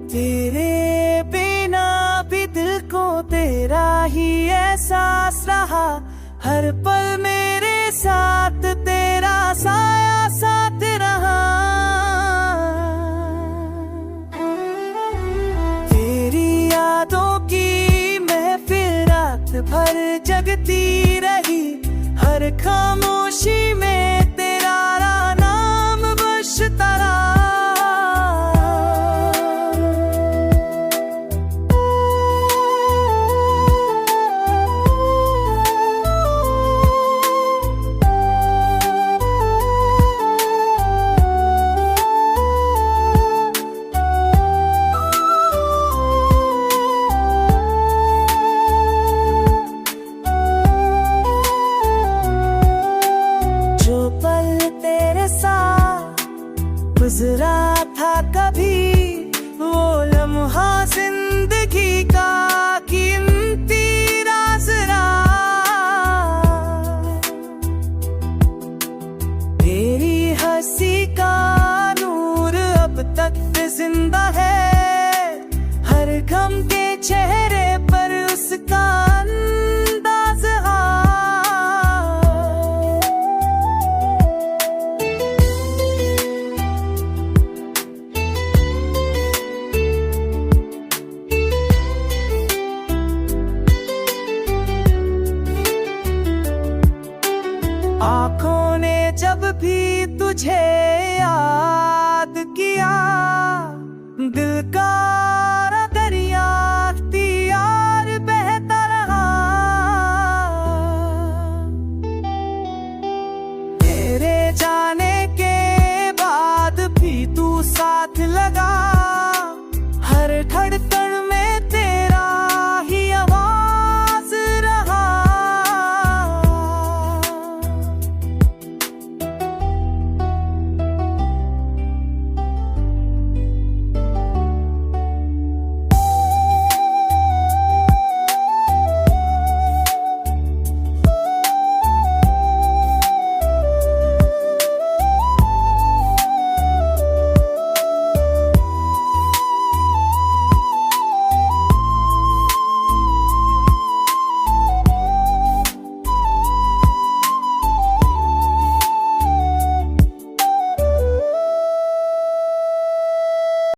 तेरे बिना भी दिल को तेरा ही एहसास रहा, हर पल मेरे साथ तेरा साया साथ रहा। तेरी यादों की महफिल रात भर जगती रही, हर खामोशी में तेरा नाम बजता रहा। गुजरा था कभी वो लम्हा जिंदगी का कीमती राज रहा। तेरी हंसी का नूर अब तक जिंदा है, हर गम के चेहरे